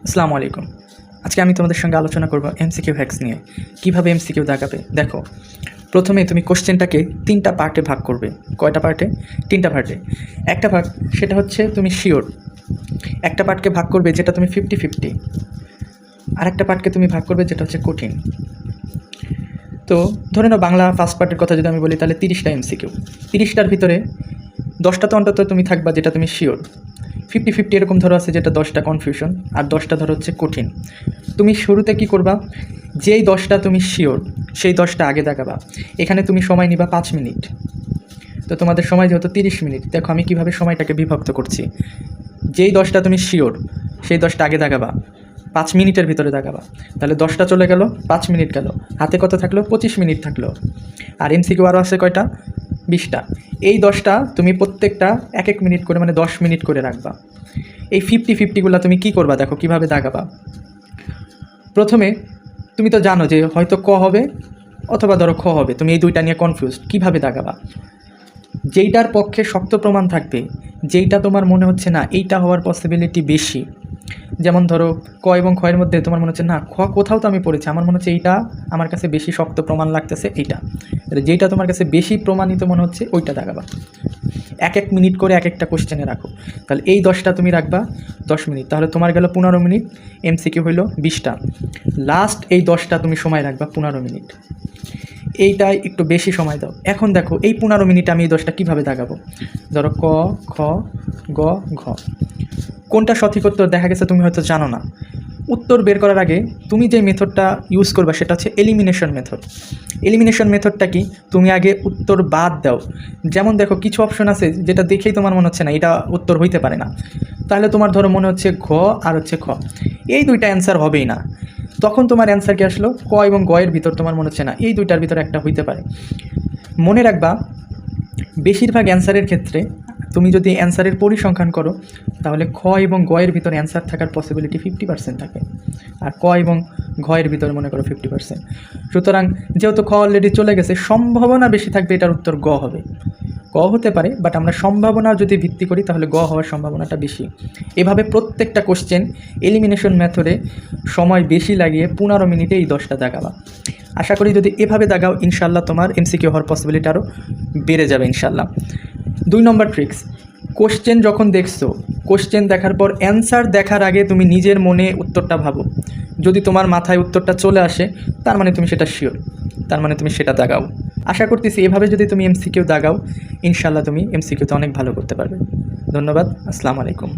আসসালামু আলাইকুম। আজকে আমি তোমাদের সঙ্গে আলোচনা করব এমসিকিউ হ্যাক্স নিয়ে। কিভাবে এমসিকিউ দাগাবে দেখো। প্রথমে তুমি কোশ্চেনটাকে 3টা পার্টে ভাগ করবে। কয়টা পার্টে? 3টা পার্টে। একটা পার্ট সেটা হচ্ছে তুমি শিওর। একটা পার্টকে ভাগ করবে যেটা তুমি 50-50। আরেকটা পার্টকে তুমি ভাগ করবে যেটা হচ্ছে কঠিন। তো ধরে নাও বাংলা ফার্স্ট পার্টের কথা যদি আমি বলি তাহলে 30টা এমসিকিউ। 30টার ভিতরে 10টা তো অন্তত তুমি থাকবা যেটা তুমি শিওর। 50-50 এরকম ধরো আছে যেটা 10টা কনফিউশন আর 10টা ধরো হচ্ছে কঠিন। তুমি শুরুতে কি করবা? যেই 10টা তুমি শিওর সেই 10টা আগে দেখাবা। এখানে তুমি সময় নিবা 5 মিনিট। তো তোমাদের সময় যেহেতু 30 মিনিট, দেখো আমি কিভাবে সময়টাকে বিভক্ত করছি। যেই 10টা তুমি শিওর সেই 10টা আগে দেখাবা, 5 মিনিটের ভিতরে দেখাবা। তাহলে 10টা চলে গেল, 5 মিনিট গেল, হাতে কত থাকলো? 25 মিনিট থাকলো। আর এমসিকিউ আরও আছে কয়টা? 20টা। এই 10টা তুমি প্রত্যেকটা 1-1 মিনিট করে মানে 10 মিনিট করে রাখবা। এই 50-50গুলো তুমি কি করবা দেখো কিভাবে দাগাবা। প্রথমে তুমি তো জানো যে হয়তো ক হবে অথবা ধরো খ হবে, তুমি এই দুইটা নিয়ে কনফিউজড। কিভাবে দাগাবা? যেইটার পক্ষে শক্ত প্রমাণ থাকবে, যেইটা তোমার মনে হচ্ছে না এইটা হওয়ার পসিবিলিটি বেশি, যেমন ধরো ক এবং খয়ের মধ্যে তোমার মনে হচ্ছে না খ কোথাও তো আমি পড়েছি, আমার মনে হচ্ছে এইটা আমার কাছে বেশি শক্ত প্রমাণ লাগতেছে এইটা। যেইটা তোমার কাছে বেশি প্রমাণিত মনে হচ্ছে ওইটা দাগাবা। 1-1 মিনিট করে এক একটা কোশ্চেনে রাখো। তাহলে এই 10টা তুমি রাখবা 10 মিনিট, তাহলে তোমার গেল 15 মিনিট। এমসিকিউ হইল 20টা। লাস্ট এই 10টা তুমি সময় রাখবা 15 মিনিট। এইটাই একটু বেশি সময় দাও। এখন দেখো এই 15 মিনিট আমি এই 10টা কীভাবে দাগাবো। ধরো ক, খ, গ, ঘ। কোনটা সঠিক উত্তর দেখা গেছে তুমি হয়তো জানো না। উত্তর বের করার আগে তুমি যে মেথডটা ইউজ করবা সেটা হচ্ছে এলিমিনেশন মেথড। এলিমিনেশন মেথডটা কি? তুমি আগে উত্তর বাদ দাও। যেমন দেখো কিছু অপশন আছে যেটা দেখেই তোমার মনে হচ্ছে না এটা উত্তর হইতে পারে না, তাহলে তোমার ধরো মনে হচ্ছে ঘ আর হচ্ছে খ, এই দুইটা অ্যান্সার হবেই না। তখন তোমার অ্যান্সার কি আসলো? ক এবং গ এর ভিতর তোমার মনে হচ্ছে না এই দুইটার ভিতরে একটা হইতে পারে। মনে রাখবা বেশিরভাগ অ্যান্সারের ক্ষেত্রে তুমি যদি অ্যান্সারের পরিসংখ্যান করো তাহলে খ এবং গ এর ভিতরে অ্যান্সার থাকার পসিবিলিটি 50% থাকে, আর ক এবং ঘ এর ভিতরে মনে করো 50%। সুতরাং যেহেতু খ অলরেডি চলে গেছে, সম্ভাবনা বেশি থাকবে এটার উত্তর গ হবে। গ হতে পারে, বাট আমরা সম্ভাবনা যদি ভিত্তি করি তাহলে গ হওয়ার সম্ভাবনাটা বেশি। এভাবে প্রত্যেকটা কোশ্চেন এলিমিনেশন মেথডে সময় বেশি লাগিয়ে 15 মিনিটে এই 10টা দাগাবা। আশা করি যদি এভাবে দাগাও ইনশাল্লাহ তোমার এমসিকিউ হওয়ার পসিবিলিটি আরও বেড়ে যাবে ইনশাল্লাহ। 2 নম্বর ট্রিক্স, কোশ্চেন যখন দেখছো, কোশ্চেন দেখার পর অ্যান্সার দেখার আগে তুমি নিজের মনে উত্তরটা ভাবো। যদি তোমার মাথায় উত্তরটা চলে আসে তার মানে তুমি সেটা শিওর, তার মানে তুমি সেটা দাগাও। আশা করতেছি এভাবে যদি তুমি এমসিকিউ দাগাও ইনশাল্লাহ তুমি এমসিকিউতে অনেক ভালো করতে পারবে। ধন্যবাদ। আসসালামু আলাইকুম।